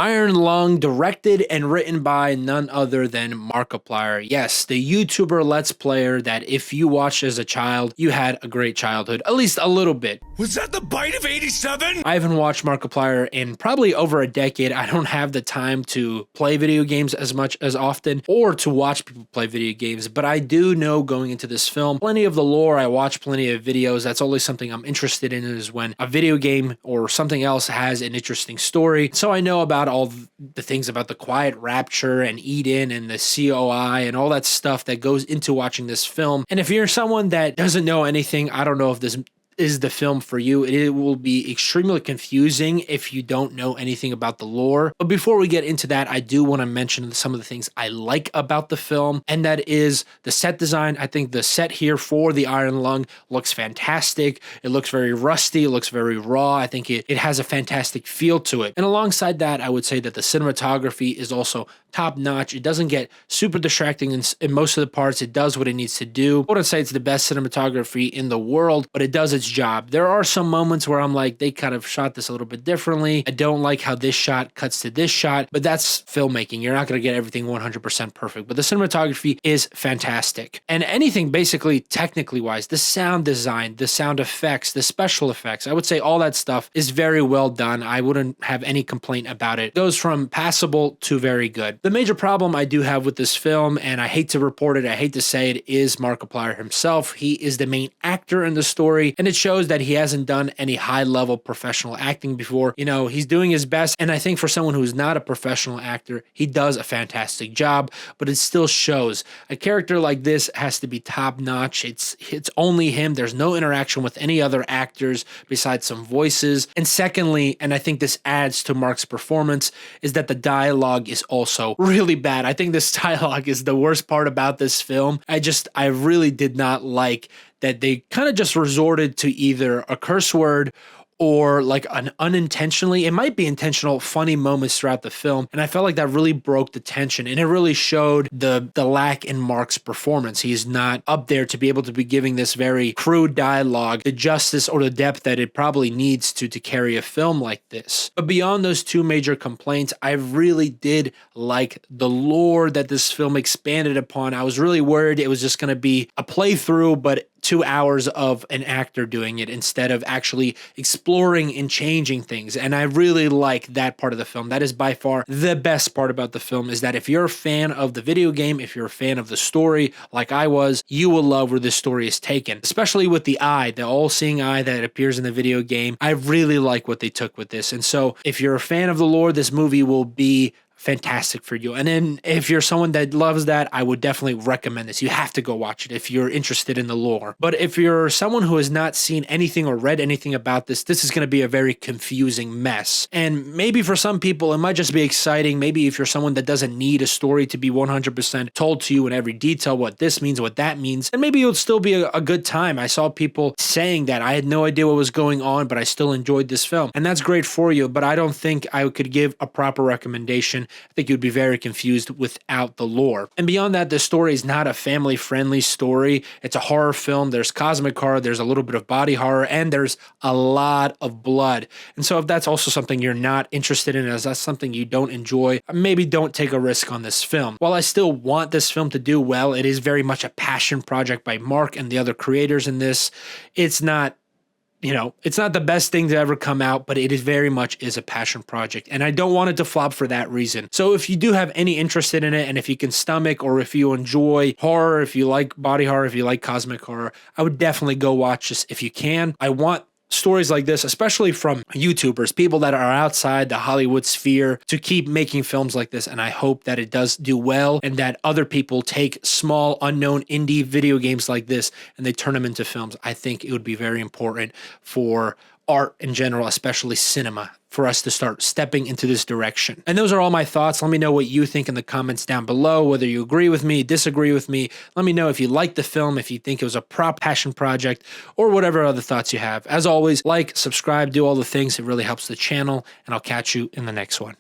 Iron Lung, directed and written by none other than Markiplier. Yes, the YouTuber Let's Player that if you watched as a child, you had a great childhood, at least a little bit. Was that the bite of 87? I haven't watched Markiplier in probably over a decade. I don't have the time to play video games as much as often or to watch people play video games, but I do know going into this film, plenty of the lore. I watch plenty of videos. That's always something I'm interested in, is when a video game or something else has an interesting story. So I know about all the things about the Quiet Rapture and Eden and the COI and all that stuff that goes into watching this film. And if you're someone that doesn't know anything, I don't know if this is the film for you. It will be extremely confusing if you don't know anything about the lore. But before we get into that, I do want to mention some of the things I like about the film, and that is the set design. I think the set here for the Iron Lung looks fantastic. It looks very rusty. It looks very raw. I think it has a fantastic feel to it. And alongside that, I would say that the cinematography is also top notch. It doesn't get super distracting in most of the parts. It does what it needs to do. I wouldn't say it's the best cinematography in the world, but it does its job. There are some moments where I'm like, they kind of shot this a little bit differently. I don't like how this shot cuts to this shot, but that's filmmaking. You're not going to get everything 100% perfect, but the cinematography is fantastic. And anything basically technically wise, the sound design, the sound effects, the special effects, I would say all that stuff is very well done. I wouldn't have any complaint about it. It goes from passable to very good. The major problem I do have with this film, and I hate to report it, I hate to say it, is Markiplier himself. He is the main actor in the story, and it shows that he hasn't done any high-level professional acting before. You know, he's doing his best, and I think for someone who's not a professional actor, he does a fantastic job, but it still shows. A character like this has to be top-notch. It's only him. There's no interaction with any other actors besides some voices. And secondly, and I think this adds to Mark's performance, is that the dialogue is also really bad. I think this dialogue is the worst part about this film. I really did not like that they kind of just resorted to either a curse word or like an unintentionally, it might be intentional, funny moments throughout the film. And I felt like that really broke the tension, and it really showed the lack in Mark's performance. He's not up there to be able to be giving this very crude dialogue the justice or the depth that it probably needs to carry a film like this. But beyond those two major complaints, I really did like the lore that this film expanded upon. I was really worried it was just going to be a playthrough, but 2 hours of an actor doing it instead of actually exploring and changing things. And I really like that part of the film. That is by far the best part about the film, is that if you're a fan of the video game, if you're a fan of the story like I was, you will love where this story is taken, especially with the eye, the all-seeing eye that appears in the video game. I really like what they took with this. And so if you're a fan of the lore, this movie will be fantastic for you. And then if you're someone that loves that, I would definitely recommend this. You have to go watch it if you're interested in the lore. But if you're someone who has not seen anything or read anything about this is going to be a very confusing mess. And maybe for some people, it might just be exciting. Maybe if you're someone that doesn't need a story to be 100% told to you in every detail, what this means, what that means, and maybe it'll still be a good time. I saw people saying that I had no idea what was going on, but I still enjoyed this film. And that's great for you, but I don't think I could give a proper recommendation. I think you'd be very confused without the lore. And beyond that, the story is not a family-friendly story. It's a horror film. There's cosmic horror, there's a little bit of body horror, and there's a lot of blood. And so if that's also something you're not interested in, as that's something you don't enjoy, maybe don't take a risk on this film. While I still want this film to do well, it is very much a passion project by Mark and the other creators in this. It's not, it's not the best thing to ever come out, but it is very much is a passion project. And I don't want it to flop for that reason. So if you do have any interest in it, and if you can stomach, or if you enjoy horror, if you like body horror, if you like cosmic horror, I would definitely go watch this if you can. I want stories like this, especially from YouTubers, people that are outside the Hollywood sphere, to keep making films like this. And I hope that it does do well, and that other people take small, unknown indie video games like this and they turn them into films. I think it would be very important for art in general, especially cinema, for us to start stepping into this direction. And those are all my thoughts. Let me know what you think in the comments down below, whether you agree with me, disagree with me. Let me know if you like the film, if you think it was a passion project, or whatever other thoughts you have. As always, like, subscribe, do all the things. It really helps the channel, and I'll catch you in the next one.